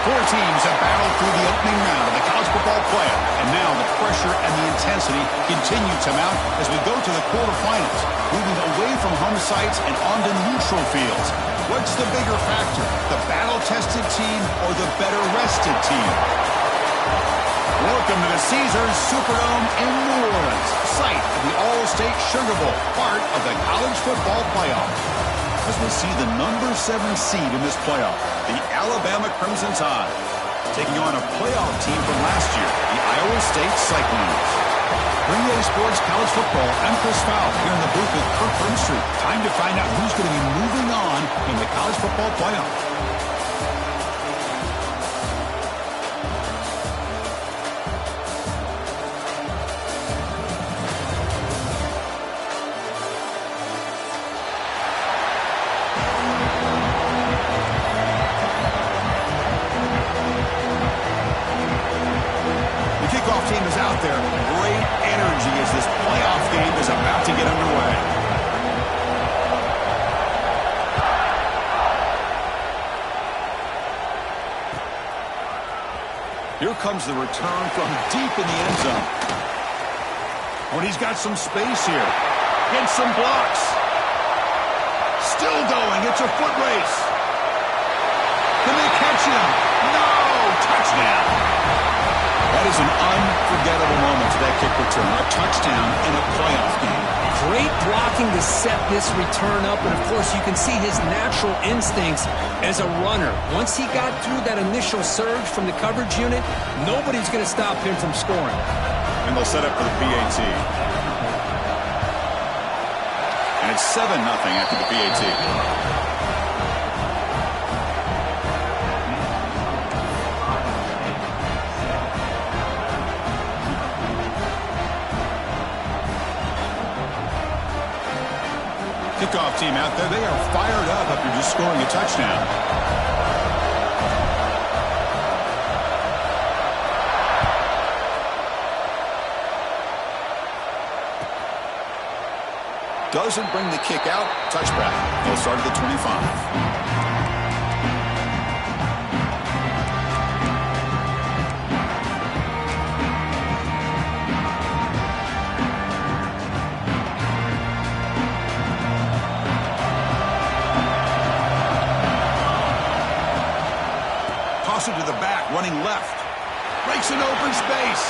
Four teams have battled through the opening round of the college football playoff, and now the pressure and the intensity continue to mount as we go to the quarterfinals, moving away from home sites and onto neutral fields. What's the bigger factor, the battle-tested team or the better-rested team? Welcome to the Caesars Superdome in New Orleans, site of the All-State Sugar Bowl, part of the college football playoff. As we see the number 7 seed in this playoff, the Alabama Crimson Tide, taking on a playoff team from last year, the Iowa State Cyclones. Bring EA Sports College Football, I'm Chris Fowle, here in the booth with Kirk Brimstreet. Time to find out who's going to be moving on in the college football playoff. Team is out there. Great energy as this playoff game is about to get underway. Here comes the return from deep in the end zone. Oh, and he's got some space here. Gets some blocks. Still going. It's a foot race. Can they catch him? No! Touchdown! That is an unforgettable moment to that kick return. A touchdown in a playoff game. Great blocking to set this return up, and of course you can see his natural instincts as a runner. Once he got through that initial surge from the coverage unit, nobody's going to stop him from scoring. And they'll set up for the PAT. And it's 7-0 after the PAT. Kickoff team out there, they are fired up after just scoring a touchdown. Doesn't bring the kick out. Touchback. They'll start at the 25. To the back, running left. Breaks an open space.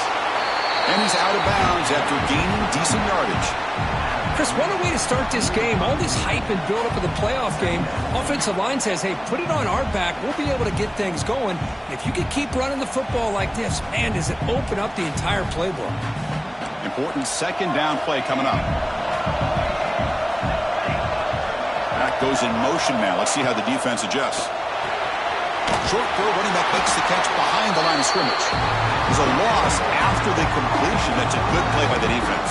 And he's out of bounds after gaining decent yardage. Chris, what a way to start this game. All this hype and build-up of the playoff game. Offensive line says, hey, put it on our back. We'll be able to get things going. If you can keep running the football like this, man, does it open up the entire playbook. Important second down play coming up. Back goes in motion now. Let's see how the defense adjusts. Short throw, running back makes the catch behind the line of scrimmage. There's a loss after the completion. That's a good play by the defense.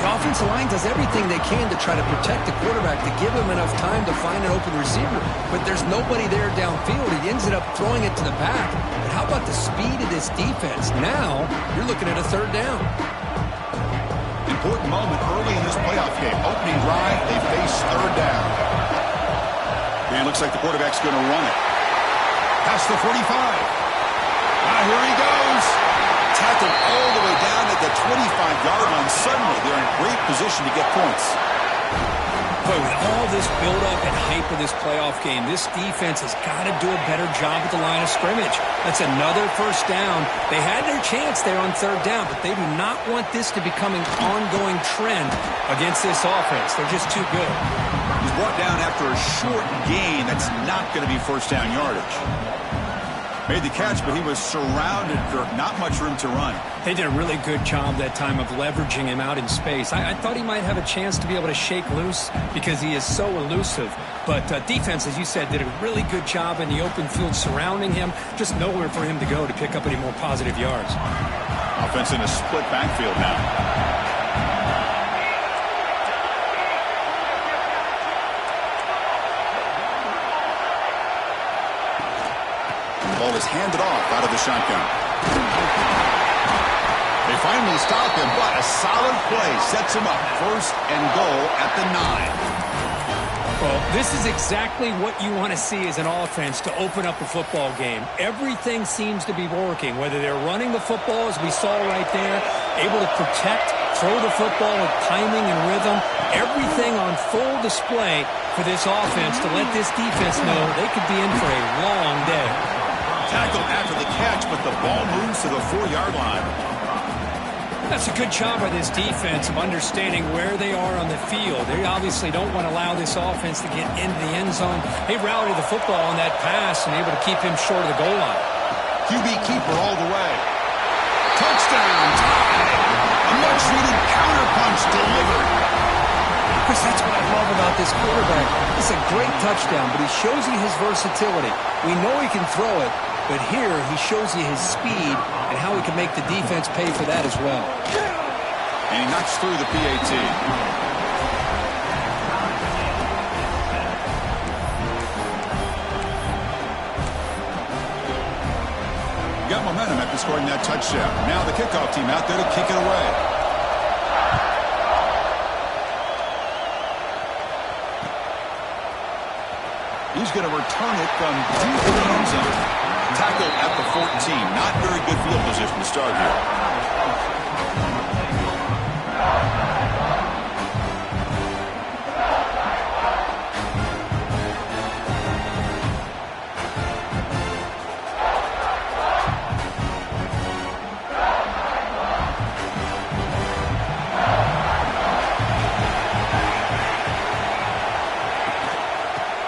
The offensive line does everything they can to try to protect the quarterback, to give him enough time to find an open receiver. But there's nobody there downfield. He ends up throwing it to the back. But how about the speed of this defense? Now, you're looking at a third down. Important moment early in this playoff game. Opening drive, they face third down. And it looks like the quarterback's going to run it. Past the 45. Here he goes. Tackled all the way down at the 25-yard line. Suddenly, they're in great position to get points. But with all this build-up and hype of this playoff game, this defense has got to do a better job at the line of scrimmage. That's another first down. They had their chance there on third down, but they do not want this to become an ongoing trend against this offense. They're just too good. He's brought down after a short gain. That's not going to be first down yardage. Made the catch, but he was surrounded, Kirk. Not much room to run. They did a really good job that time of leveraging him out in space. I thought he might have a chance to be able to shake loose because he is so elusive. But defense, as you said, did a really good job in the open field surrounding him. Just nowhere for him to go to pick up any more positive yards. Offense in a split backfield now. Ball is handed off out of the shotgun. They finally stop him, but a solid play sets him up. First and goal at the 9. Well, this is exactly what you want to see as an offense to open up a football game. Everything seems to be working, whether they're running the football, as we saw right there, able to protect, throw the football with timing and rhythm. Everything on full display for this offense to let this defense know they could be in for a long day. Tackle after the catch, but the ball moves to the 4-yard line. That's a good job by this defense of understanding where they are on the field. They obviously don't want to allow this offense to get into the end zone. They routed the football on that pass and able to keep him short of the goal line. QB keeper all the way. Touchdown, tied. A much-needed counterpunch delivered. Chris, that's what I love about this quarterback. It's a great touchdown, but he shows you his versatility. We know he can throw it, but here he shows you his speed and how he can make the defense pay for that as well. And he knocks through the PAT. Got momentum after scoring that touchdown. Now the kickoff team out there to kick it away. He's going to return it from deep in the end zone. Tackle at the 14. Not very good field position to start here.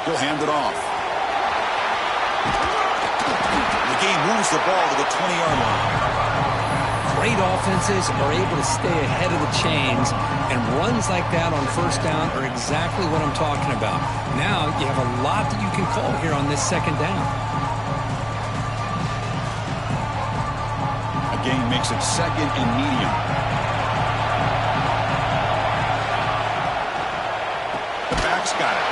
He'll hand it off. The game moves the ball to the 20-yard line. Great offenses are able to stay ahead of the chains, and runs like that on first down are exactly what I'm talking about. Now you have a lot that you can call here on this second down. A gain makes it second and medium. The back's got it.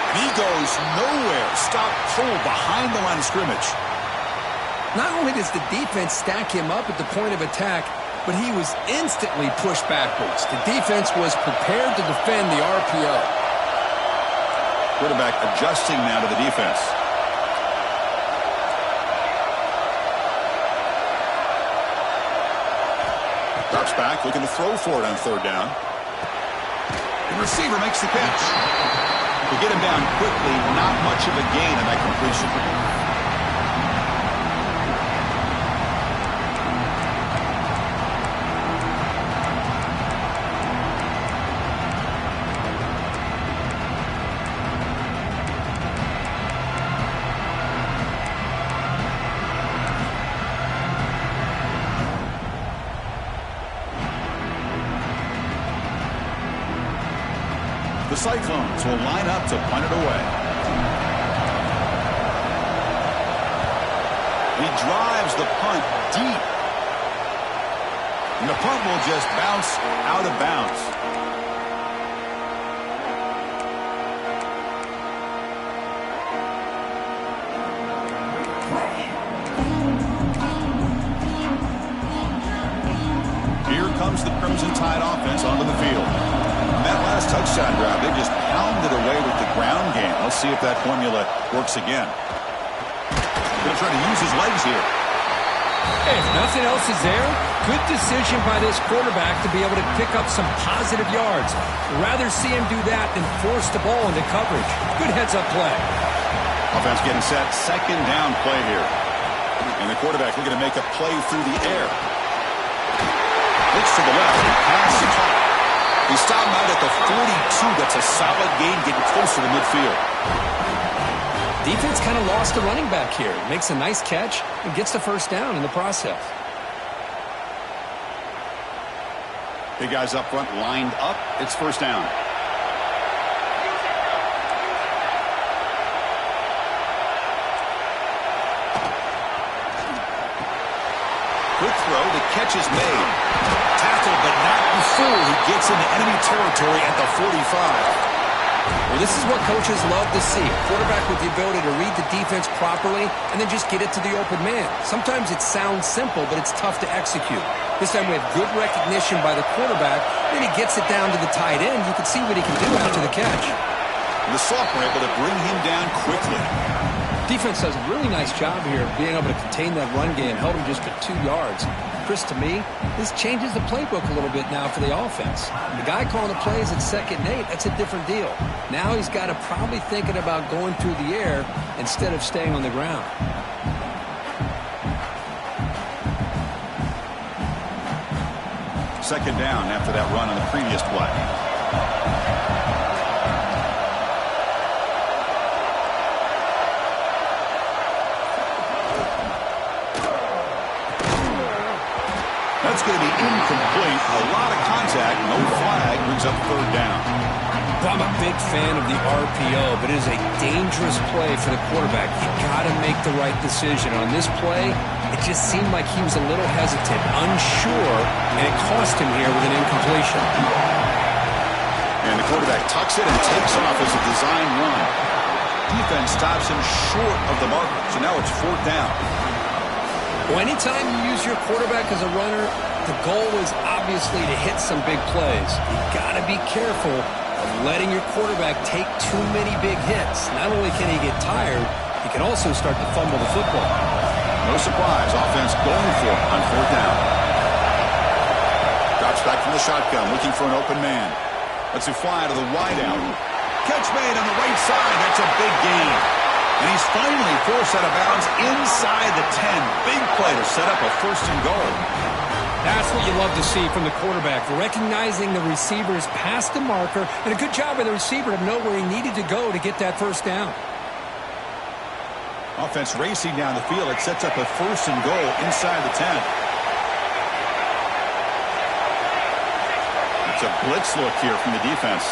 And he goes nowhere. Stop cold behind the line of scrimmage. Not only does the defense stack him up at the point of attack, but he was instantly pushed backwards. The defense was prepared to defend the RPO. Quarterback adjusting now to the defense. Drops back, looking to throw for it on third down. The receiver makes the catch. To get him down quickly, not much of a gain on that completion. The Cyclones will line up to punt it away. He drives the punt deep. And the punt will just bounce out of bounds. Here comes the Crimson Tide offense onto the field. That last touchdown drive, they just pounded away with the ground game. Let's see if that formula works again. Going to try to use his legs here. Hey, if nothing else is there, good decision by this quarterback to be able to pick up some positive yards. Rather see him do that than force the ball into coverage. Good heads-up play. Offense getting set. Second down play here. And the quarterback looking to make a play through the air. Looks to the left. Pass caught. He stopped him out at the 42. That's a solid gain, getting close to the midfield. Defense kind of lost a running back here. Makes a nice catch and gets the first down in the process. Big guys up front lined up. It's first down. Quick throw. The catch is made. Tackled, but not before he gets into enemy territory at the 45. Well, this is what coaches love to see. A quarterback with the ability to read the defense properly and then just get it to the open man. Sometimes it sounds simple, but it's tough to execute. This time we have good recognition by the quarterback. Then he gets it down to the tight end. You can see what he can do after the catch. The sophomore able to bring him down quickly. Defense does a really nice job here of being able to contain that run game, held him just for 2 yards. Chris, to me, this changes the playbook a little bit now for the offense. The guy calling the plays at 2nd and 8, that's a different deal. Now he's got to probably thinking about going through the air instead of staying on the ground. Second down after that run on the previous play. That's going to be incomplete. A lot of contact. No flag. Brings up 3rd down. I'm a big fan of the RPO, but it is a dangerous play for the quarterback. You got to make the right decision. On this play, it just seemed like he was a little hesitant, unsure, and it cost him here with an incompletion. And the quarterback tucks it and takes off as a design run. Defense stops him short of the marker, so now it's 4th down. Well, anytime you use your quarterback as a runner, the goal is obviously to hit some big plays. You got to be careful of letting your quarterback take too many big hits. Not only can he get tired, he can also start to fumble the football. No surprise, offense going for it on 4th down. Drops back from the shotgun, looking for an open man. Lets it fly to the wideout. Catch made on the right side. That's a big gain. And he's finally forced out of bounds inside the 10. Big play to set up a 1st and goal. That's what you love to see from the quarterback, recognizing the receiver's past the marker, and a good job by the receiver to know where he needed to go to get that 1st down. Offense racing down the field. It sets up a 1st and goal inside the 10. It's a blitz look here from the defense.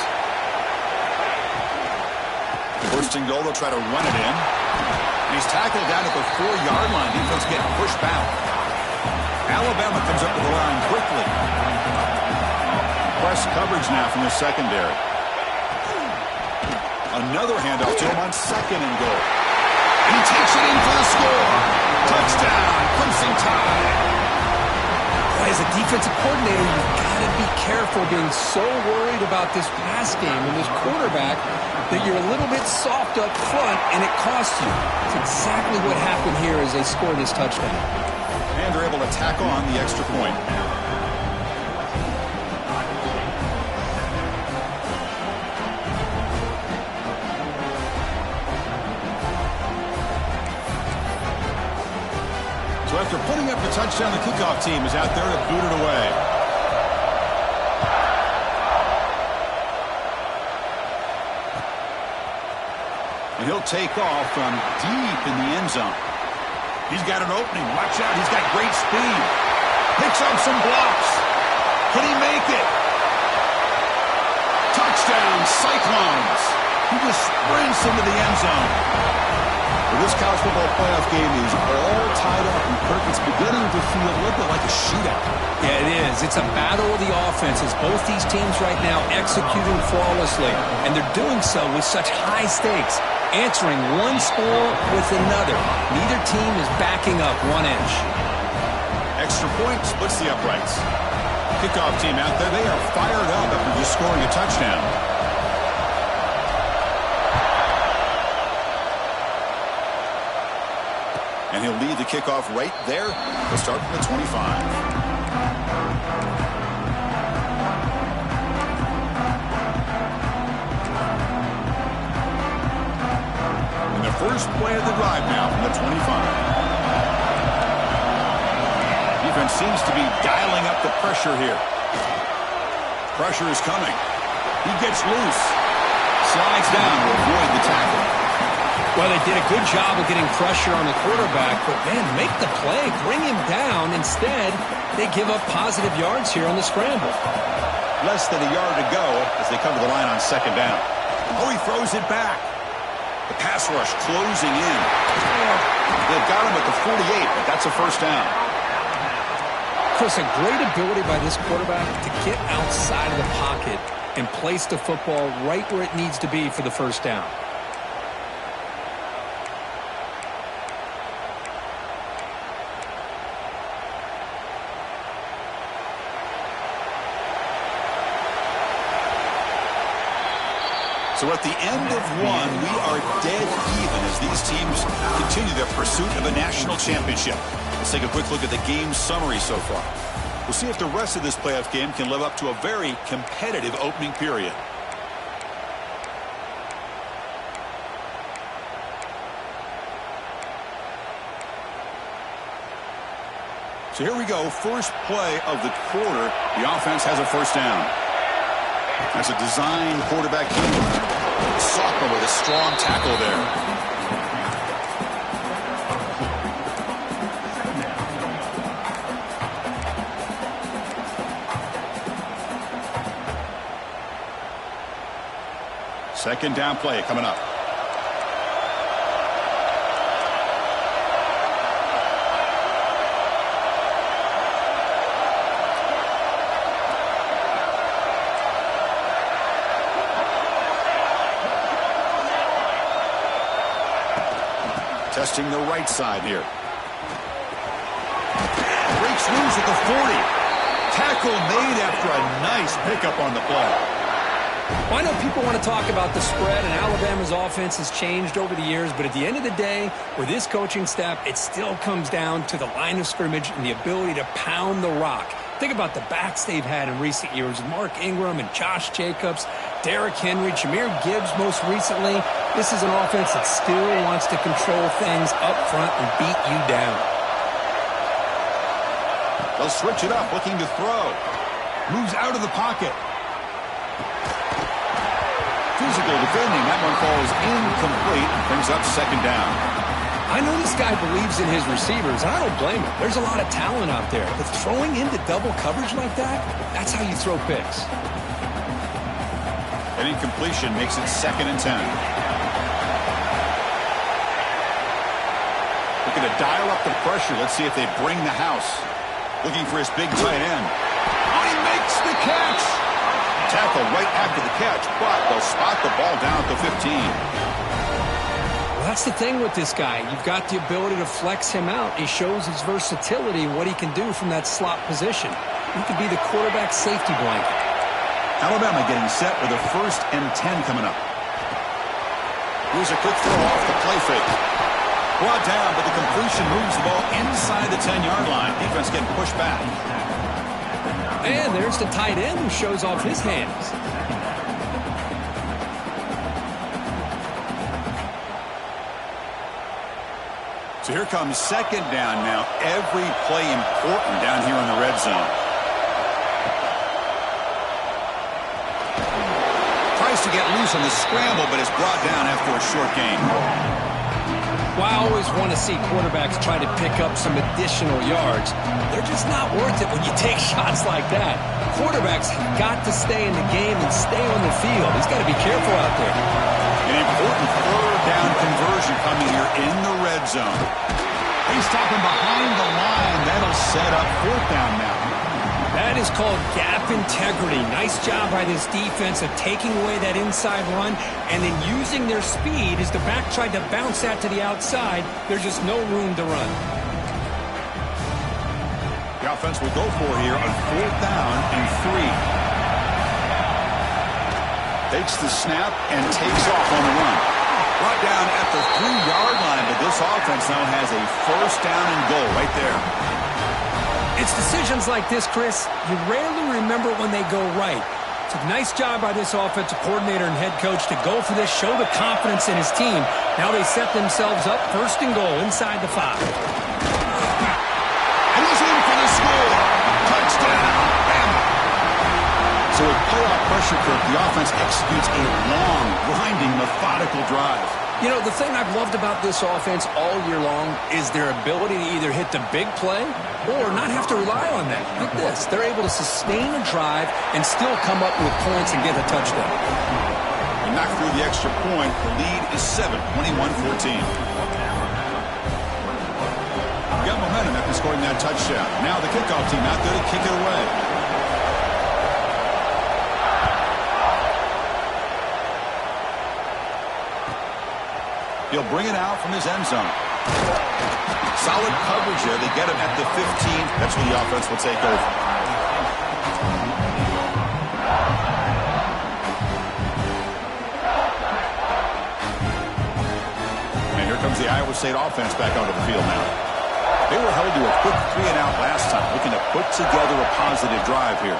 1st and goal, they'll try to run it in. And he's tackled down at the 4-yard line. Defense getting pushed back. Alabama comes up to the line quickly. Press coverage now from the secondary. Another handoff to him on 2nd and goal. And he takes it in for the score. Touchdown, Crimson Tide. As a defensive coordinator, you've got to be careful being so worried about this pass game and this quarterback that you're a little bit soft up front and it costs you. It's exactly what happened here as they scored this touchdown. And they're able to tack on the extra point. So after putting up the touchdown, the kickoff team is out there to boot it away. And he'll take off from deep in the end zone. He's got an opening. Watch out. He's got great speed. Picks up some blocks. Can he make it? Touchdown, Cyclones. He just sprints into the end zone. Well, this college football playoff game is all tied up, and Kirk, it's beginning to feel a little bit like a shootout. Yeah, it is. It's a battle of the offenses. Both these teams right now executing flawlessly, and they're doing so with such high stakes, answering one score with another. Neither team is backing up 1 inch. Extra point splits the uprights. Kickoff team out there, they are fired up after just scoring a touchdown. And he'll lead the kickoff right there. He'll start from the 25. And the first play of the drive now from the 25. Defense seems to be dialing up the pressure here. Pressure is coming. He gets loose. Slides down to avoid the tackle. Well, they did a good job of getting pressure on the quarterback, but, man, make the play, bring him down. Instead, they give up positive yards here on the scramble. Less than a yard to go as they come to the line on 2nd down. Oh, he throws it back. The pass rush closing in. They've got him at the 48, but that's a 1st down. Chris, a great ability by this quarterback to get outside of the pocket and place the football right where it needs to be for the 1st down. So at the end of one, we are dead even as these teams continue their pursuit of a national championship. Let's take a quick look at the game summary so far. We'll see if the rest of this playoff game can live up to a very competitive opening period. So here we go, first play of the quarter. The offense has a first down. That's a design quarterback keeper. Sophomore with a strong tackle there. Second down play coming up. Testing the right side here. Breaks loose at the 40. Tackle made after a nice pickup on the play. Well, I know people want to talk about the spread, and Alabama's offense has changed over the years, but at the end of the day, with this coaching staff, it still comes down to the line of scrimmage and the ability to pound the rock. Think about the backs they've had in recent years, Mark Ingram and Josh Jacobs, Derrick Henry, Jahmyr Gibbs most recently. This is an offense that still wants to control things up front and beat you down. They'll switch it up, looking to throw. Moves out of the pocket. Physical defending. That one falls incomplete and brings up second down. I know this guy believes in his receivers, and I don't blame him. There's a lot of talent out there, but throwing into double coverage like that, that's how you throw picks. An incompletion makes it 2nd and 10. Looking to dial up the pressure. Let's see if they bring the house. Looking for his big tight end. Oh, he makes the catch. Tackle right after the catch, but they'll spot the ball down at the 15. Well, that's the thing with this guy. You've got the ability to flex him out. He shows his versatility and what he can do from that slot position. He could be the quarterback safety blanket. Alabama getting set with a 1st and 10 coming up. Here's a quick throw off the play fake. Brought down, but the completion moves the ball inside the 10-yard line. Defense getting pushed back. And there's the tight end who shows off his hands. So here comes second down now. Every play important down here in the red zone. Tries to get loose on the scramble, but is brought down after a short gain. Well, I always want to see quarterbacks try to pick up some additional yards. They're just not worth it when you take shots like that. Quarterbacks have got to stay in the game and stay on the field. He's got to be careful out there. An important 3rd down conversion coming here in the red zone. He's stopping behind the line. That'll set up 4th down now. That is called gap integrity. Nice job by this defense of taking away that inside run and then using their speed as the back tried to bounce that to the outside. There's just no room to run. The offense will go for here on 4th down and 3. Takes the snap and takes off on the run. Brought down at the 3-yard line, but this offense now has a 1st down and goal right there. It's decisions like this, Chris, you rarely remember when they go right. It's a nice job by this offensive coordinator and head coach to go for this, show the confidence in his team. Now they set themselves up 1st and goal inside the 5. And he's in for the score. Touchdown, Alabama. So with playoff pressure, Kirk, the offense executes a long, grinding, methodical drive. You know, the thing I've loved about this offense all year long is their ability to either hit the big play or not have to rely on that. Like this, they're able to sustain a drive and still come up with points and get a touchdown. He knocked through the extra point. The lead is 7, 21-14. Got momentum after scoring that touchdown. Now the kickoff team out there to kick it away. He'll bring it out from his end zone. Solid coverage there. They get him at the 15. That's where the offense will take over. the Iowa State offense back onto the field now. They were held to a quick 3-and-out last time, looking to put together a positive drive here.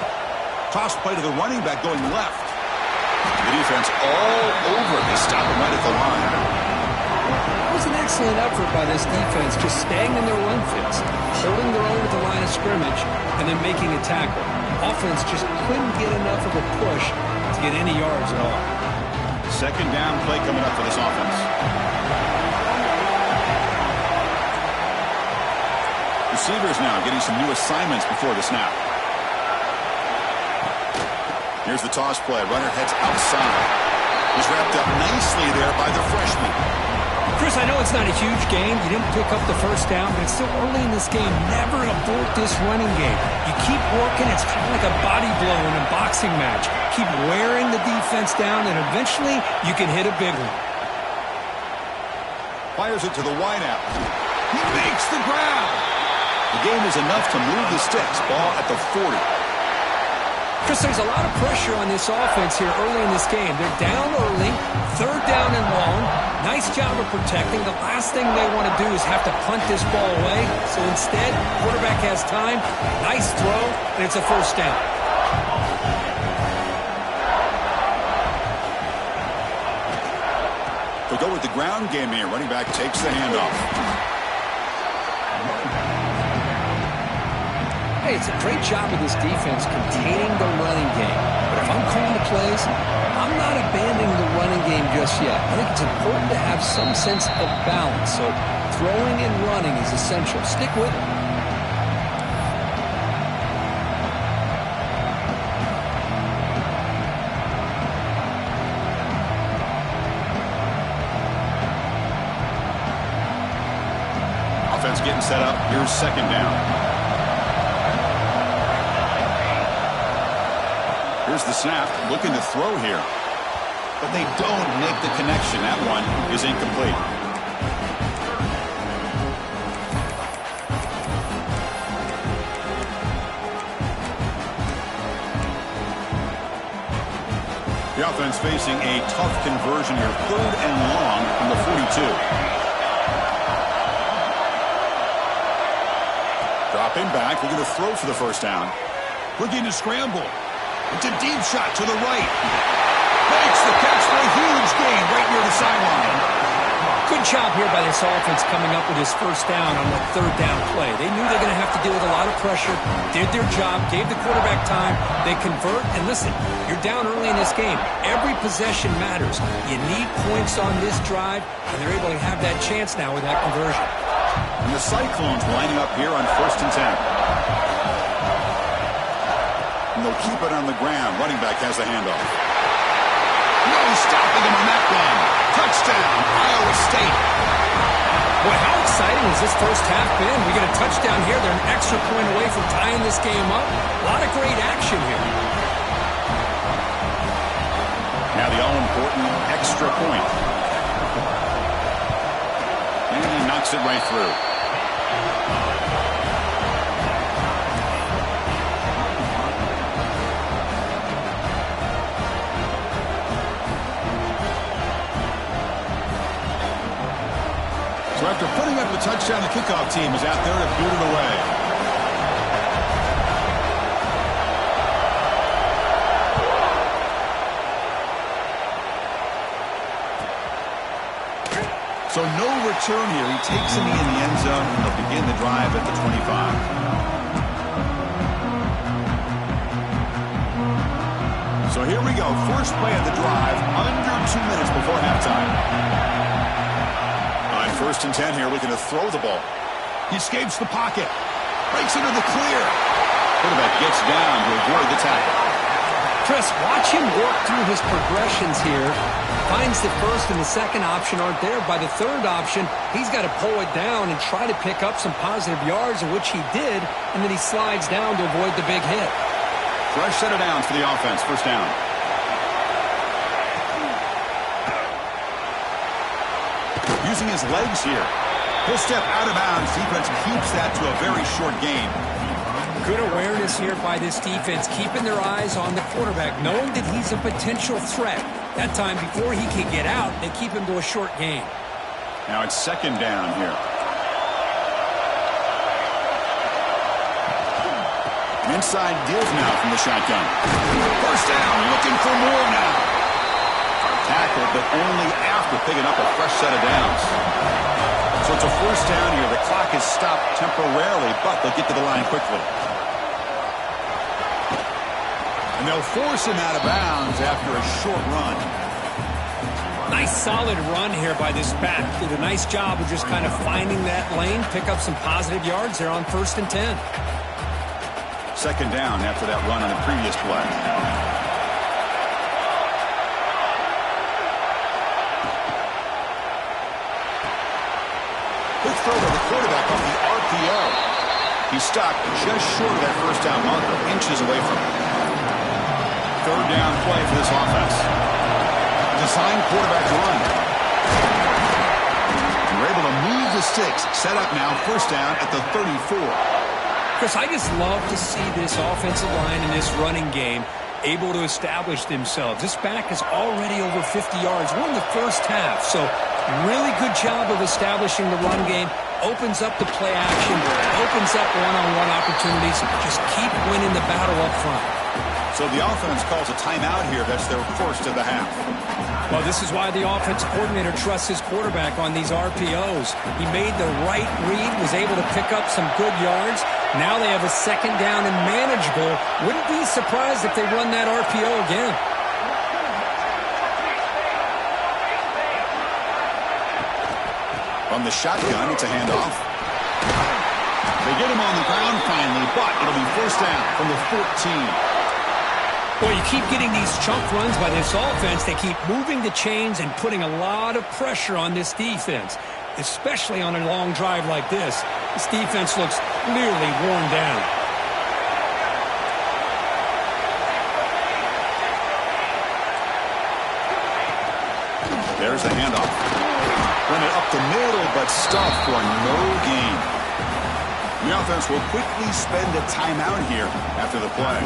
Toss play to the running back going left. The defense all over to stop him right at the line. That was an excellent effort by this defense, just staying in their run fits, holding their own at the line of scrimmage, and then making a tackle. Offense just couldn't get enough of a push to get any yards at all. Second down play coming up for this offense. Receivers now getting some new assignments before the snap. Here's the toss play. Runner heads outside. He's wrapped up nicely there by the freshman. Chris, I know it's not a huge game. You didn't pick up the first down, but it's still early in this game. Never abort this running game. You keep working. It's kind of like a body blow in a boxing match. Keep wearing the defense down, and eventually you can hit a big one. Fires it to the wideout. He makes the grab. The game is enough to move the sticks. Ball at the 40. Chris, there's a lot of pressure on this offense here early in this game. They're down early, third down and long. Nice job of protecting. The last thing they want to do is have to punt this ball away. So instead, quarterback has time. Nice throw, and it's a first down. They go with the ground game here. Running back takes the handoff. Hey, it's a great job of this defense containing the running game. But if I'm calling the plays, I'm not abandoning the running game just yet. I think it's important to have some sense of balance. So throwing and running is essential. Stick with it. Offense getting set up. Here's second down. Here's the snap, looking to throw here. But they don't make the connection. That one is incomplete. The offense facing a tough conversion here. Third and long from the 42. Dropping back, looking to throw for the first down. Looking to scramble. It's a deep shot to the right. Makes the catch for a huge gain right near the sideline. Good job here by this offense coming up with his first down on that third down play. They knew they were going to have to deal with a lot of pressure, did their job, gave the quarterback time. They convert, and listen, you're down early in this game. Every possession matters. You need points on this drive, and they're able to have that chance now with that conversion. And the Cyclones lining up here on 1st and 10. And they'll keep it on the ground. Running back has the handoff. No stopping him on that run. Touchdown, Iowa State. Boy, how exciting has this first half been? We get a touchdown here. They're an extra point away from tying this game up. A lot of great action here. Now the all-important extra point. And he knocks it right through. So after putting up the touchdown, the kickoff team is out there to boot it away. So no return here. He takes him in the end zone, and they'll begin the drive at the 25. So here we go. First play of the drive, under 2 minutes before halftime. 1st and 10 here, looking to throw the ball. He escapes the pocket. Breaks into the clear. Quarterback gets down to avoid the tackle. Chris, watch him work through his progressions here. Finds the first and the second option aren't there. By the third option, he's got to pull it down and try to pick up some positive yards, which he did, and then he slides down to avoid the big hit. Fresh set of downs for the offense. First down. Using his legs here. He'll step out of bounds. Defense keeps that to a very short gain. Good awareness here by this defense, keeping their eyes on the quarterback, knowing that he's a potential threat. That time, before he can get out, they keep him to a short gain. Now it's second down here. Inside give now from the shotgun. First down, looking for more now. Tackle, but only after picking up a fresh set of downs. So it's a first down here. The clock is stopped temporarily, but they'll get to the line quickly. And they'll force him out of bounds after a short run. Nice solid run here by this back. Did a nice job of just kind of finding that lane, pick up some positive yards there on 1st and 10. Second down after that run on the previous play. Quick throw to the quarterback off the RPO. He stopped just short of that first down marker, inches away from it. Third down play for this offense. Designed quarterback run. And we're able to move the sticks. Set up now, first down at the 34. Chris, I just love to see this offensive line in this running game able to establish themselves. This back is already over 50 yards. We're in the first half, so really good job of establishing the run game. Opens up the play action, opens up one-on-one opportunities. Just keep winning the battle up front. So the offense calls a timeout here. That's their first of the half. Well, this is why the offense coordinator trusts his quarterback on these RPOs. He made the right read, was able to pick up some good yards. Now they have a second down and manageable. Wouldn't be surprised if they run that RPO again. From the shotgun, it's a handoff. They get him on the ground finally, but it'll be first down from the 14. Well, you keep getting these chunk runs by this offense. They keep moving the chains and putting a lot of pressure on this defense, especially on a long drive like this. This defense looks clearly worn down. There's the handoff. Run it up the middle, but stuffed for no gain. The offense will quickly spend a timeout here after the play.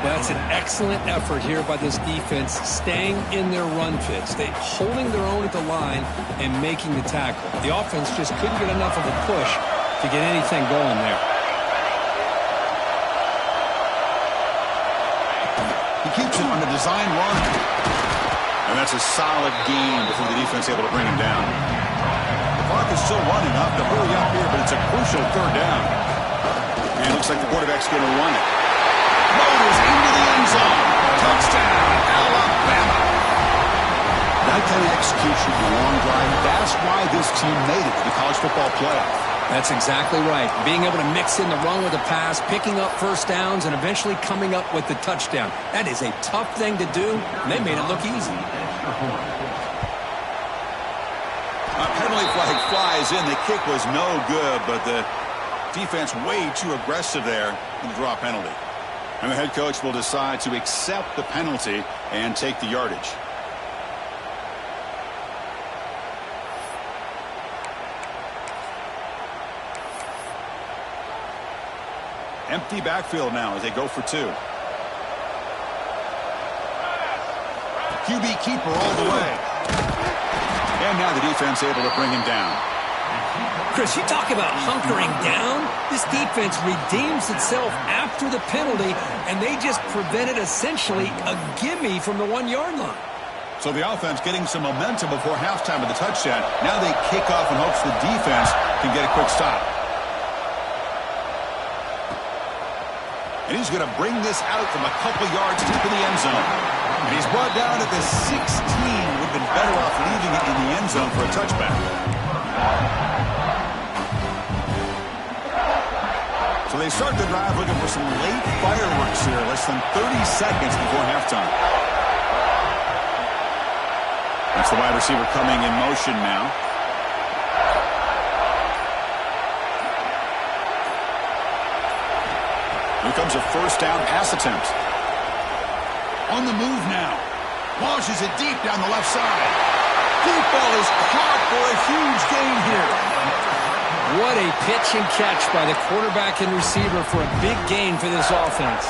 That's an excellent effort here by this defense, staying in their run fits. They holding their own at the line and making the tackle. The offense just couldn't get enough of a push to get anything going there. He keeps it on the design run. And that's a solid gain before the defense is able to bring him down. The clock is still running up to hurry up here, but it's a crucial third down. And it looks like the quarterback's going to run it. Motors into the end zone. Touchdown, Alabama. That kind of execution in a long drive, that's why this team made it to the college football playoff. That's exactly right. Being able to mix in the run with the pass, picking up first downs, and eventually coming up with the touchdown. That is a tough thing to do, and they made it look easy. A penalty flag flies in. The kick was no good, but the defense way too aggressive there in the draw penalty. And the head coach will decide to accept the penalty and take the yardage. Empty backfield now as they go for two. QB keeper all the way. And now the defense able to bring him down. Chris, you talk about hunkering down. This defense redeems itself after the penalty, and they just prevented essentially a gimme from the 1 yard line. So the offense getting some momentum before halftime of the touchdown. Now they kick off in hopes the defense can get a quick stop. And he's going to bring this out from a couple yards deep in the end zone. And he's brought down at the 16. Would have been better off leaving it in the end zone for a touchback. So they start the drive looking for some late fireworks here. Less than 30 seconds before halftime. That's the wide receiver coming in motion now. Here comes a first down pass attempt. On the move now. Launches it deep down the left side. Deep ball is caught for a huge gain here. What a pitch and catch by the quarterback and receiver for a big gain for this offense.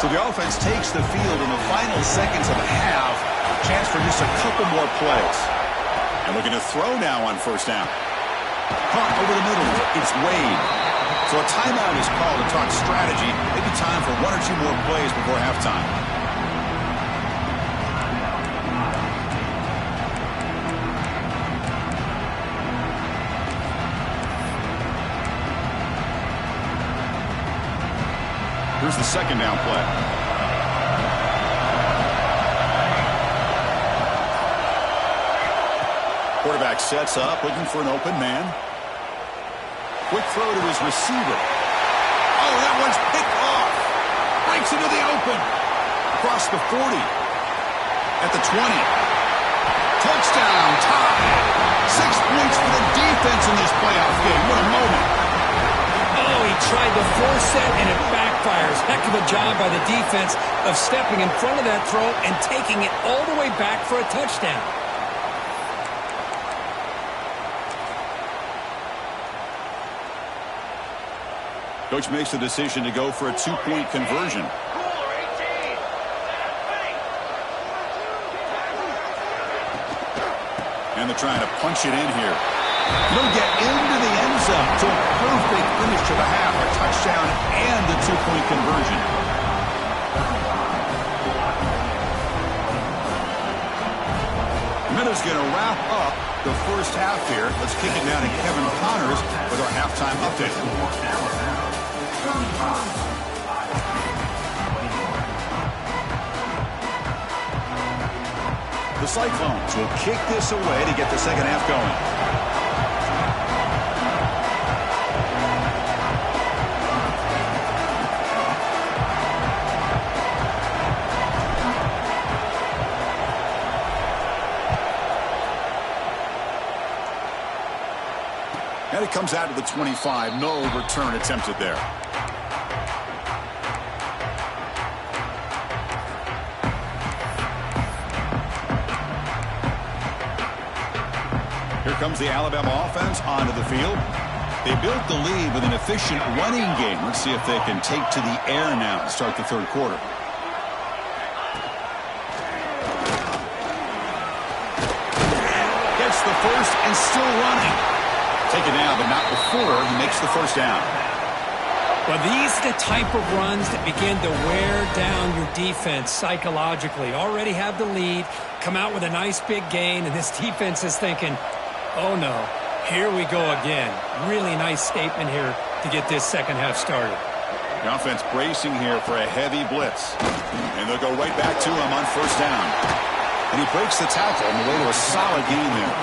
So So the offense takes the field in the final seconds of the half. Chance for just a couple more plays. And looking to throw now on first down. Caught over the middle. It's Wade. So a timeout is called to talk strategy. Maybe time for one or two more plays before halftime. Here's the second down play. Quarterback sets up, looking for an open man. Quick throw to his receiver. Oh, that one's picked off. Breaks into the open. Across the 40. At the 20. Touchdown, tie. 6 points for the defense in this playoff game. What a moment. Oh, he tried to force it, and it backfires. Heck of a job by the defense of stepping in front of that throw and taking it all the way back for a touchdown. Coach makes the decision to go for a two-point conversion. And they're trying to punch it in here. They'll get into the end zone. So a perfect finish to the half. A touchdown and the two-point conversion. Minutes going to wrap up the first half here. Let's kick it down to Kevin Connors with our halftime update. The Cyclones will kick this away to get the second half going. And it comes out to the 25. No return attempted there. Here comes the Alabama offense onto the field. They built the lead with an efficient running game. Let's see if they can take to the air now to start the third quarter. Gets the first and still running. Taken down, but not before he makes the first down. Well, these are the type of runs that begin to wear down your defense psychologically. Already have the lead, come out with a nice big gain, and this defense is thinking, oh no, here we go again. Really nice statement here to get this second half started. The offense bracing here for a heavy blitz. And they'll go right back to him on first down. And he breaks the tackle on the way to a solid gain there.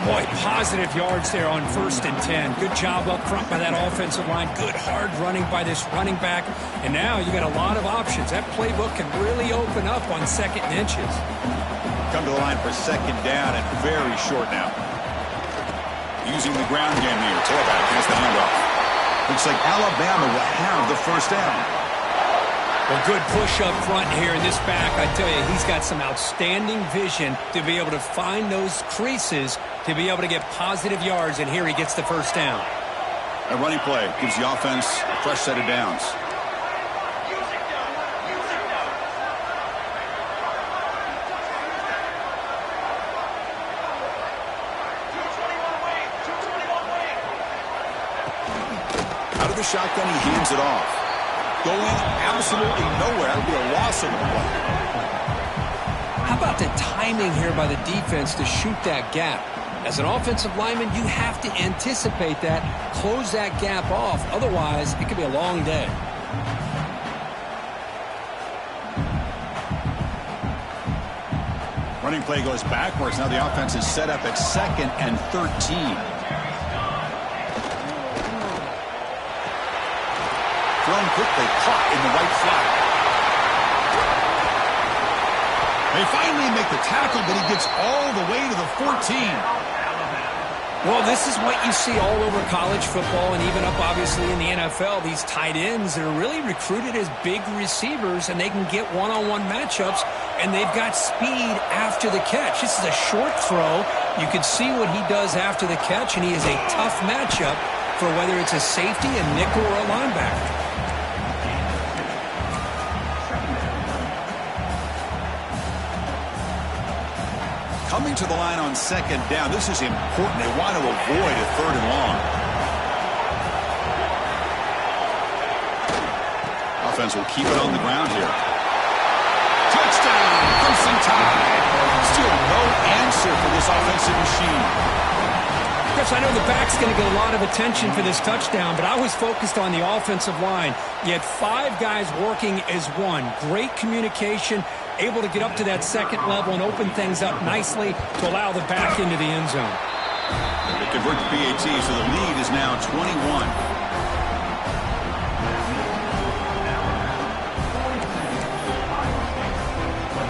Boy, positive yards there on 1st and 10. Good job up front by that offensive line. Good hard running by this running back. And now you got a lot of options. That playbook can really open up on 2nd and inches. Come to the line for second down and very short now. Using the ground game here. Tailback has the handoff. Looks like Alabama will have the first down. Well, good push up front here in this back. I tell you, he's got some outstanding vision to be able to find those creases to be able to get positive yards, and here he gets the first down. A running play gives the offense a fresh set of downs. Out of the shotgun, he hands it off. Going absolutely nowhere. That would be a loss of the play. How about the timing here by the defense to shoot that gap? As an offensive lineman, you have to anticipate that, close that gap off. Otherwise, it could be a long day. Running play goes backwards. Now the offense is set up at 2nd and 13. Thrown quickly, caught in the right flat. They finally make the tackle, but he gets all the way to the 14. Well, this is what you see all over college football and even up, obviously, in the NFL. These tight ends that are really recruited as big receivers, and they can get one-on-one matchups, and they've got speed after the catch. This is a short throw. You can see what he does after the catch, and he is a tough matchup for whether it's a safety, a nickel, or a linebacker. Coming to the line on second down. This is important. They want to avoid a third and long. Offense will keep it on the ground here. Touchdown! Crimson Tide. Still no answer for this offensive machine. Chris, I know the back's going to get a lot of attention for this touchdown, but I was focused on the offensive line. You had 5 guys working as one. Great communication, able to get up to that second level and open things up nicely to allow the back into the end zone. They convert to PAT, so the lead is now 21.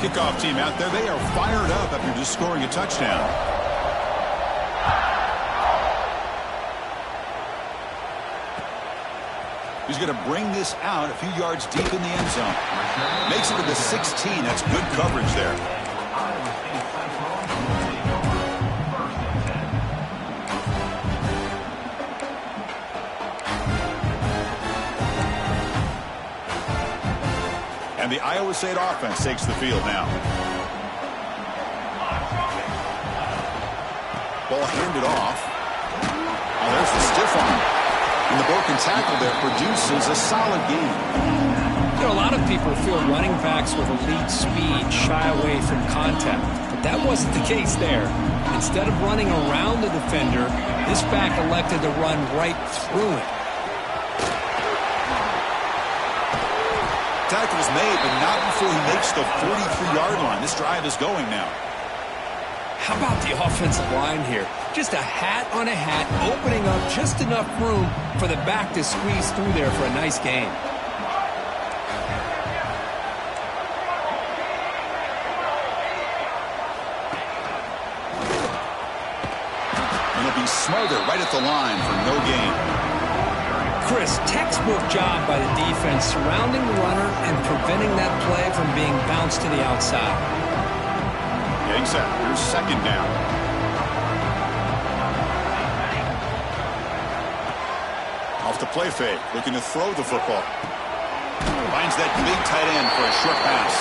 Kickoff team out there. They are fired up after just scoring a touchdown. He's going to bring this out a few yards deep in the end zone. Makes it to the 16. That's good coverage there. And the Iowa State offense takes the field now. Ball handed off. Oh, there's the stiff arm. And the broken tackle there produces a solid game. You know, a lot of people feel running backs with elite speed shy away from contact. But that wasn't the case there. Instead of running around the defender, this back elected to run right through it. Tackle's made, but not before he makes the 43-yard line. This drive is going now. How about the offensive line here? Just a hat on a hat, opening up just enough room for the back to squeeze through there for a nice gain. And he'll be smothered right at the line for no gain. Chris, textbook job by the defense surrounding the runner and preventing that play from being bounced to the outside. Getting set. Here's second down. Off the play fake. Looking to throw the football. Finds that big tight end for a short pass.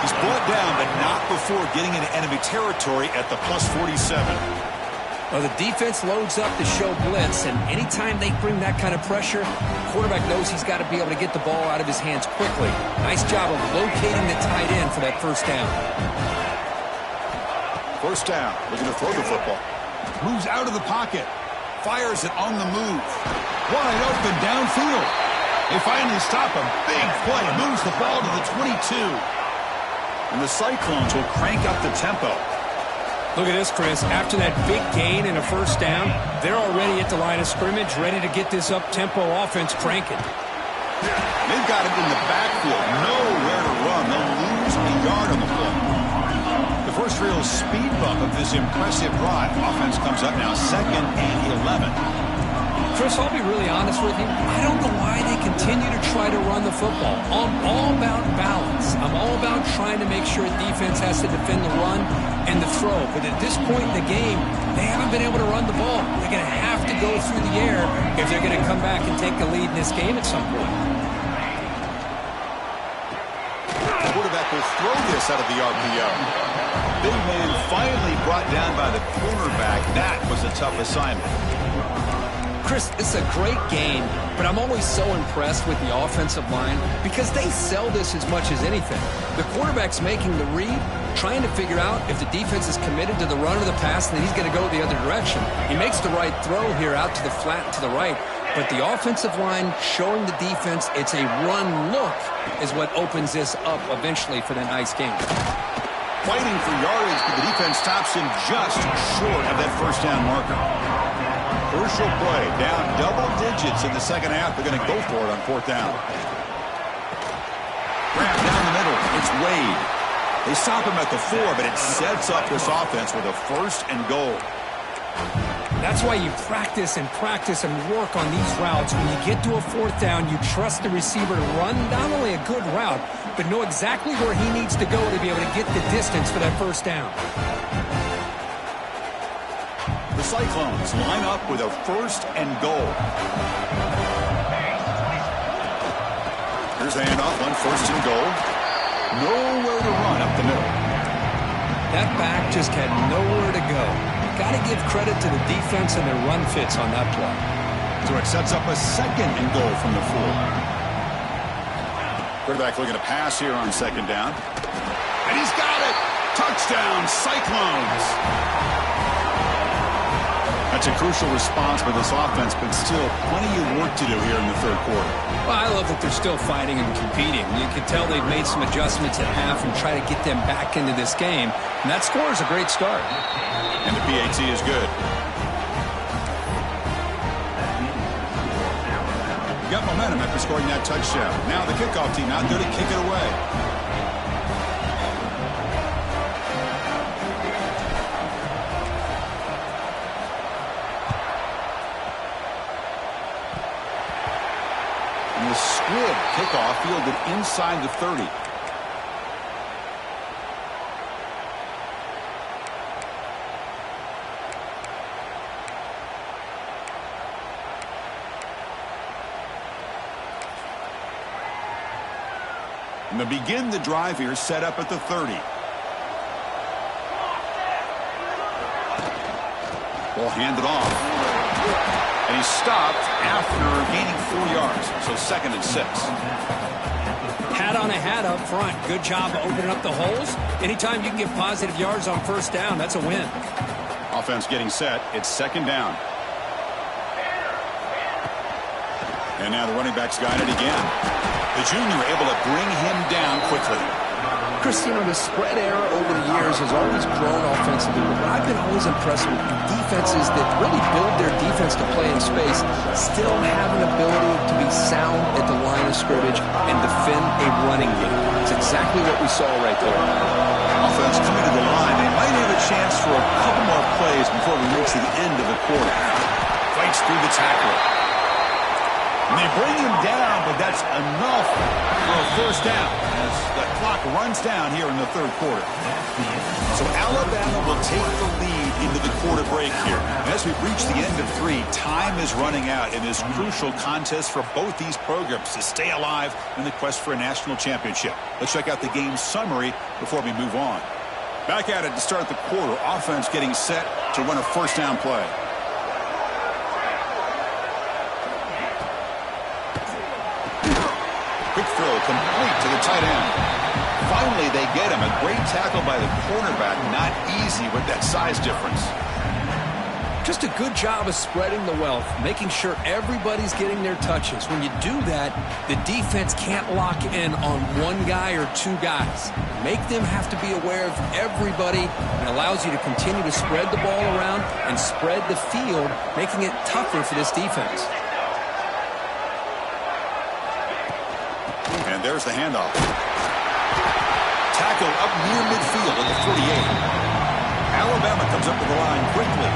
He's brought down, but not before getting into enemy territory at the plus 47. Well, the defense loads up to show blitz, and anytime they bring that kind of pressure, the quarterback knows he's got to be able to get the ball out of his hands quickly. Nice job of locating the tight end for that first down. First down, looking to throw the football. Moves out of the pocket. Fires it on the move. Wide open downfield. They finally stop him. Big play. Moves the ball to the 22. And the Cyclones will crank up the tempo. Look at this, Chris. After that big gain and a first down, they're already at the line of scrimmage, ready to get this up-tempo offense cranking. They've got him in the backfield. Nowhere to run. They'll lose a yard on the play. The first real speed bump of this impressive drive. Offense comes up now 2nd and 11. Chris, I'll be really honest with you. I don't know why they continue to try to run the football. I'm all about balance. I'm all about trying to make sure defense has to defend the run and the throw. But at this point in the game, they haven't been able to run the ball. They're going to have to go through the air if they're going to come back and take the lead in this game at some point. The quarterback will throw this out of the RPO. Big man finally brought down by the cornerback. That was a tough assignment. Chris, it's a great game, but I'm always so impressed with the offensive line because they sell this as much as anything. The quarterback's making the read, trying to figure out if the defense is committed to the run or the pass, and then he's going to go the other direction. He makes the right throw here out to the flat to the right, but the offensive line showing the defense it's a run look is what opens this up eventually for the nice game. Fighting for yardage, but the defense stops him just short of that first down marker. Crucial play, down double digits in the second half. They're going to go for it on 4th down. Grab down the middle. It's Wade. They stop him at the 4, but it sets up this offense with a 1st and goal. That's why you practice and work on these routes. When you get to a 4th down, you trust the receiver to run not only a good route, but know exactly where he needs to go to be able to get the distance for that first down. The Cyclones line up with a 1st and goal. Here's the handoff on 1st and goal. Nowhere to run up the middle. That back just had nowhere to go. Got to give credit to the defense and their run fits on that play. So it sets up a 2nd and goal from the 4. Quarterback looking to pass here on 2nd down. And he's got it! Touchdown, Cyclones! That's a crucial response by this offense, but still plenty of work to do here in the 3rd quarter. Well, I love that they're still fighting and competing. You can tell they've made some adjustments at half and try to get them back into this game. And that score is a great start. And the PAT is good. You got momentum after scoring that touchdown. Now the kickoff team out there to kick it away. And the squib kickoff fielded inside the 30. And to begin the drive here, set up at the 30. Ball handed off. And he's stopped after gaining 4 yards. So 2nd and 6. Hat on a hat up front. Good job opening up the holes. Anytime you can get positive yards on 1st down, that's a win. Offense getting set. It's 2nd down. And now the running back's got it again. The junior able to bring him down quickly. Chris, you know, the spread era over the years has always grown offensively, but I've been always impressed with defenses that really build their defense to play in space, still have an ability to be sound at the line of scrimmage and defend a running game. It's exactly what we saw right there. Offense coming to the line. They might have a chance for a couple more plays before we reach the end of the quarter. Fights through the tackle. And they bring him down, but that's enough for a 1st down as the clock runs down here in the 3rd quarter. So Alabama will take the lead into the quarter break here. And as we reach the end of 3, time is running out in this crucial contest for both these programs to stay alive in the quest for a national championship. Let's check out the game summary before we move on. Back at it to start the quarter. Offense getting set to run a 1st down play. Quick throw complete to the tight end. Finally, they get him. A great tackle by the cornerback. Not easy with that size difference. Just a good job of spreading the wealth, making sure everybody's getting their touches. When you do that, the defense can't lock in on one guy or 2 guys. Make them have to be aware of everybody, and allows you to continue to spread the ball around and spread the field, making it tougher for this defense. And there's the handoff. Tackle up near midfield at the 48. Alabama comes up to the line quickly.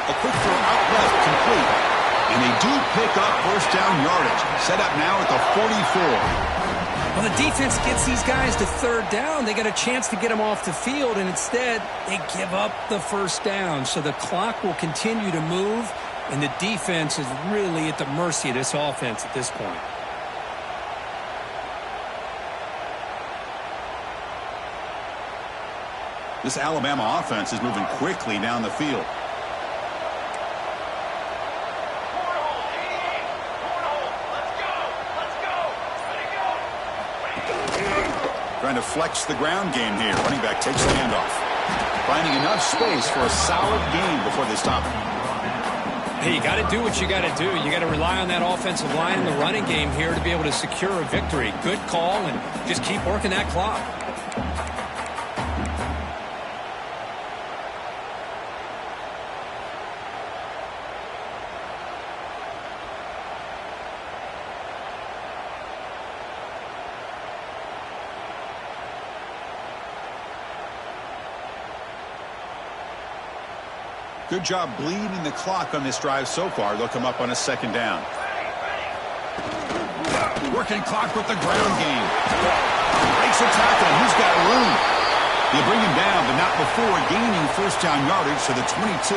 A quick throw out left, complete. And they do pick up 1st down yardage. Set up now at the 44. Well, the defense gets these guys to 3rd down. They got a chance to get them off the field, and instead they give up the 1st down. So the clock will continue to move, and the defense is really at the mercy of this offense at this point. This Alabama offense is moving quickly down the field. Trying to flex the ground game here. Running back takes the handoff. Finding enough space for a solid gain before they stop him. Hey, you got to do what you got to do. You got to rely on that offensive line and the running game here to be able to secure a victory. Good call, and just keep working that clock. Good job bleeding the clock on this drive so far. They'll come up on a 2nd down. Working clock with the ground game. Breaks a tackle. He's got room. You bring him down, but not before gaining first down yardage to the 22.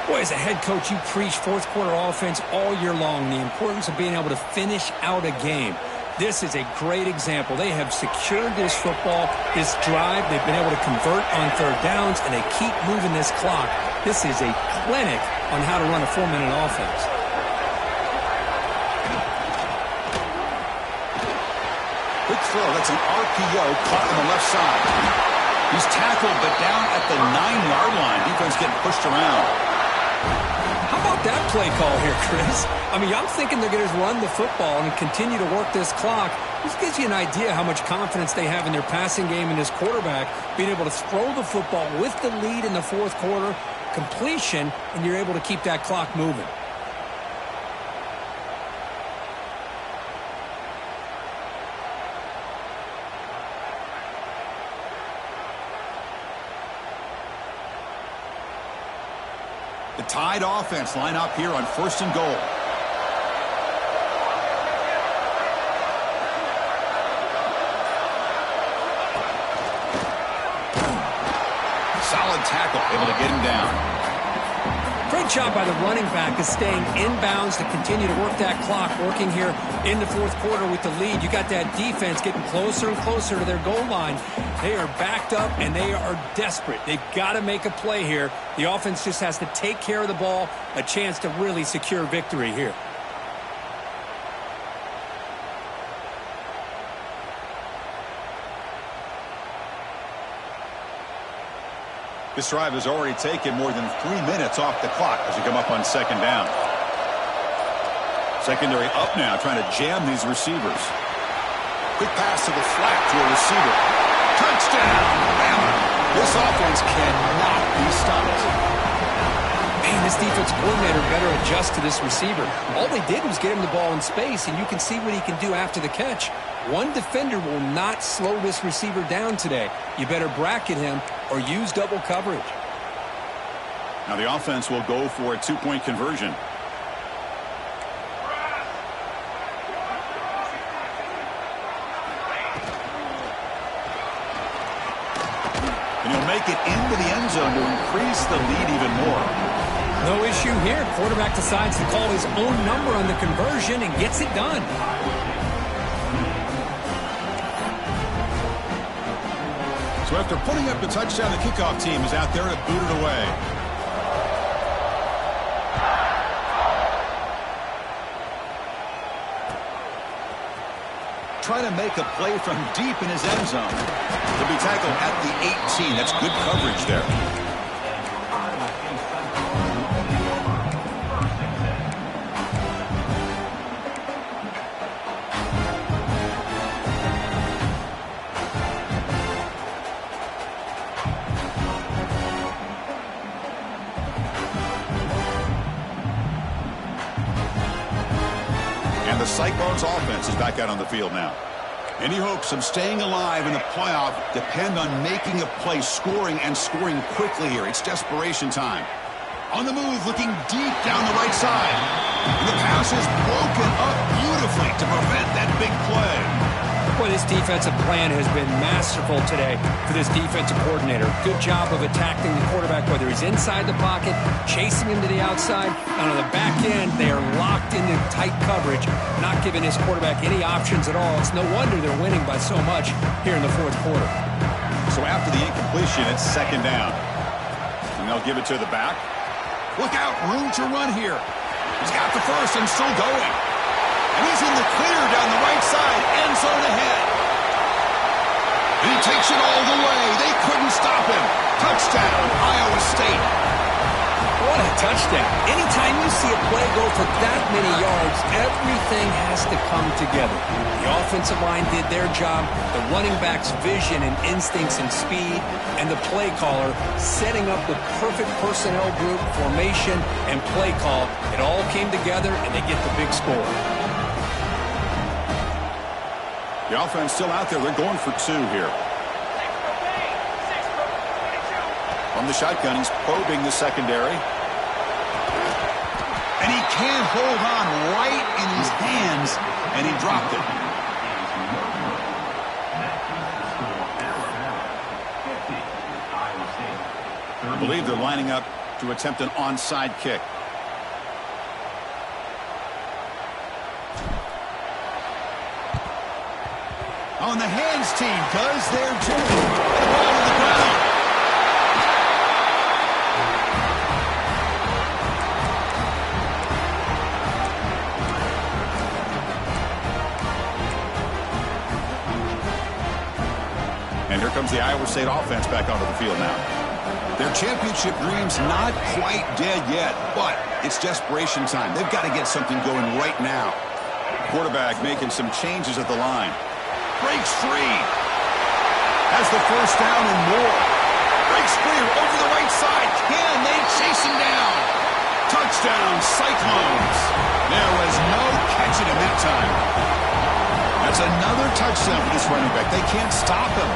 Boy, as a head coach, you preach fourth quarter offense all year long, the importance of being able to finish out a game. This is a great example. They have secured this football, this drive. They've been able to convert on third downs, and they keep moving this clock. This is a clinic on how to run a 4-minute offense. Quick throw. That's an RPO caught on the left side. He's tackled, but down at the 9-yard line. Defense getting pushed around. How about that play call here, Chris? I mean, I'm thinking they're going to run the football and continue to work this clock. This gives you an idea how much confidence they have in their passing game and this quarterback being able to throw the football with the lead in the fourth quarter, completion, and you're able to keep that clock moving. The Tide offense line up here on 1st and goal. Solid tackle, able to get him down. Great job by the running back of staying inbounds to continue to work that clock, working here in the fourth quarter with the lead. You got that defense getting closer and closer to their goal line. They are backed up, and they are desperate. They've got to make a play here. The offense just has to take care of the ball, a chance to really secure victory here. This drive has already taken more than 3 minutes off the clock as you come up on 2nd down. Secondary up now, trying to jam these receivers. Quick pass to the flat to a receiver. Touchdown! Bama! This offense cannot be stopped. Man, this defense coordinator better adjust to this receiver. All they did was get him the ball in space, and you can see what he can do after the catch. One defender will not slow this receiver down today. You better bracket him or use double coverage. Now the offense will go for a 2-point conversion. And he'll make it into the end zone to increase the lead even more. No issue here. Quarterback decides to call his own number on the conversion and gets it done. So after putting up the touchdown, the kickoff team is out there to boot it away. Trying to make a play from deep in his end zone. He'll be tackled at the 18. That's good coverage there. And the Cyclones offense is back out on the field now. Any hopes of staying alive in the playoff depend on making a play, scoring and scoring quickly here. It's desperation time. On the move, looking deep down the right side. And the pass is broken up beautifully to prevent that big play. Boy, this defensive plan has been masterful today for this defensive coordinator. Good job of attacking the quarterback, whether he's inside the pocket, chasing him to the outside, and on the back end, they are locked into tight coverage, not giving his quarterback any options at all. It's no wonder they're winning by so much here in the fourth quarter. So after the incompletion, it's 2nd down. And they'll give it to the back. Look out, room to run here. He's got the first and still going. And he's in the clear down the right side, end zone ahead. And he takes it all the way. They couldn't stop him. Touchdown, Iowa State. What a touchdown. Anytime you see a play go for that many yards, everything has to come together. The offensive line did their job, the running back's vision and instincts and speed, and the play caller setting up the perfect personnel group, formation, and play call. It all came together, and they get the big score. The offense still out there. They're going for 2 here. From the shotgun, he's probing the secondary. And he can't hold on right in his hands, and he dropped it. I believe they're lining up to attempt an onside kick. Oh, and the hands team does their job. The ball to the ground. And here comes the Iowa State offense back onto the field now. Their championship dreams not quite dead yet, but it's desperation time. They've got to get something going right now. Quarterback making some changes at the line. Breaks free. Has the first down and more. Breaks free over the right side. Can they chase him down? Touchdown, Cyclones. There was no catching him that time. That's another touchdown for this running back. They can't stop him.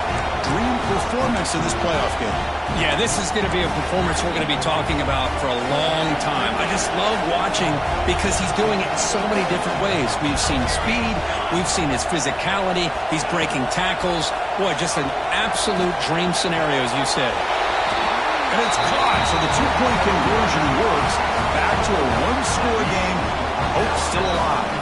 Dream performance in this playoff game. Yeah, this is going to be a performance we're going to be talking about for a long time. I just love watching because he's doing it in so many different ways. We've seen speed. We've seen his physicality. He's breaking tackles. Boy, just an absolute dream scenario, as you said. And it's caught, so the two-point conversion works. Back to a one-score game. Hope still alive.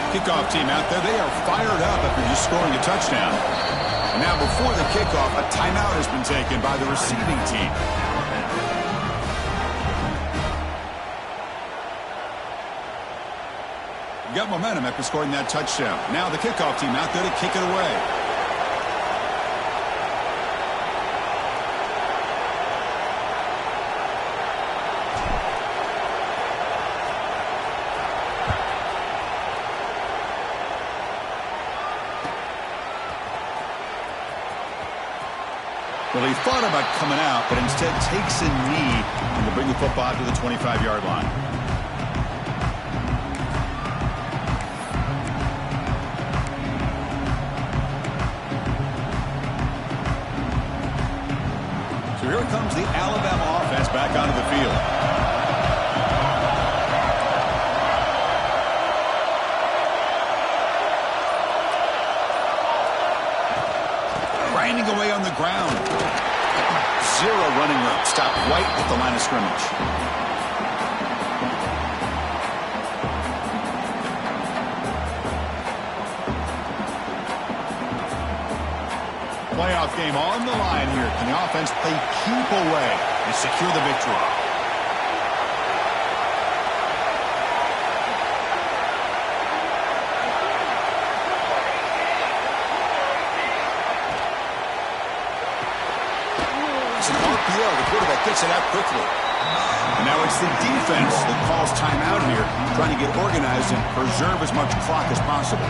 Kickoff team out there, they are fired up after just scoring a touchdown. And now before the kickoff, a timeout has been taken by the receiving team. Got momentum after scoring that touchdown. Now the kickoff team out there to kick it away. Well, he thought about coming out, but instead takes a knee and will bring the football to the 25-yard line. So here comes the Alabama offense back onto the field. Grinding away on the ground. Zero running room. Stopped right at the line of scrimmage. Playoff game on the line here. Can the offense play keep away and secure the victory? The quarterback gets it out quickly. And now it's the defense that calls timeout here, trying to get organized and preserve as much clock as possible.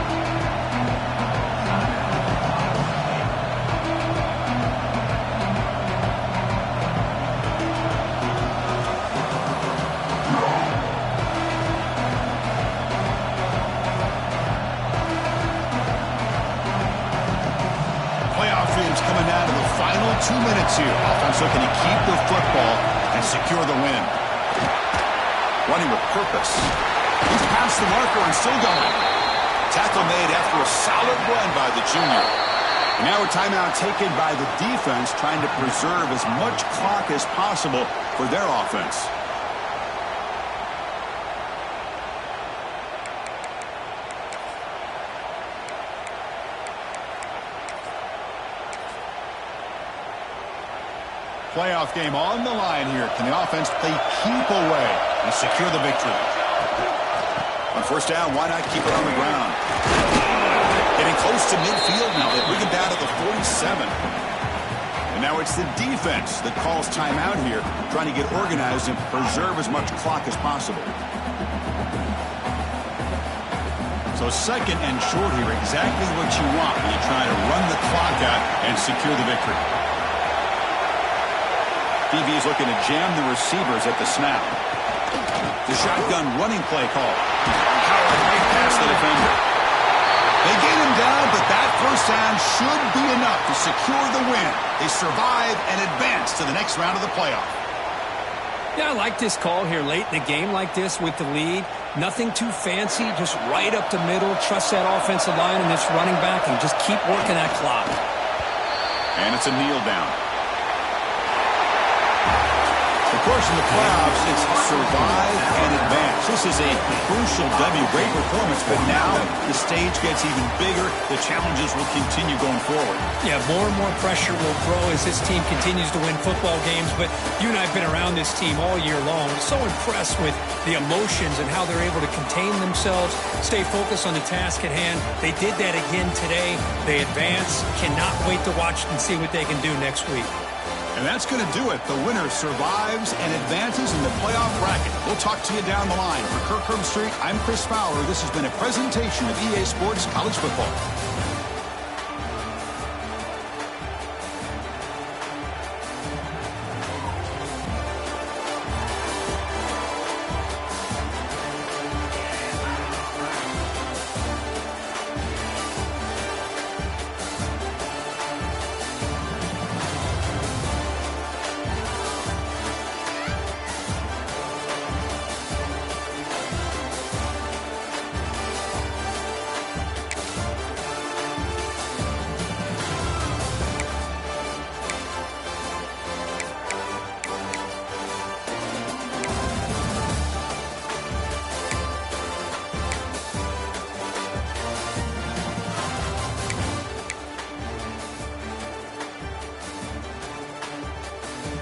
Coming down to the final 2 minutes here. Offense looking to keep the football and secure the win. Running with purpose. He's past the marker and still going. Tackle made after a solid run by the junior. And now a timeout taken by the defense, trying to preserve as much clock as possible for their offense. Playoff game on the line here. Can the offense play keep away and secure the victory? On first down, why not keep it on the ground? Getting close to midfield now. They bring it down to the 47. And now it's the defense that calls timeout here, trying to get organized and preserve as much clock as possible. So second and short here, exactly what you want when you try to run the clock out and secure the victory. DB is looking to jam the receivers at the snap. The shotgun running play call. Power right past the defender. They gain him down, but that first down should be enough to secure the win. They survive and advance to the next round of the playoff. Yeah, I like this call here late in the game like this with the lead. Nothing too fancy, just right up the middle. Trust that offensive line and this running back and just keep working that clock. And it's a kneel down. Of course, in the playoffs, it's survive and advance. This is a crucial W. Great performance, but now the stage gets even bigger. The challenges will continue going forward. Yeah, more and more pressure will grow as this team continues to win football games, but you and I have been around this team all year long. So impressed with the emotions and how they're able to contain themselves, stay focused on the task at hand. They did that again today. They advance. Cannot wait to watch and see what they can do next week. And that's going to do it. The winner survives and advances in the playoff bracket. We'll talk to you down the line. For Kirk Herbstreit, I'm Chris Fowler. This has been a presentation of EA Sports College Football.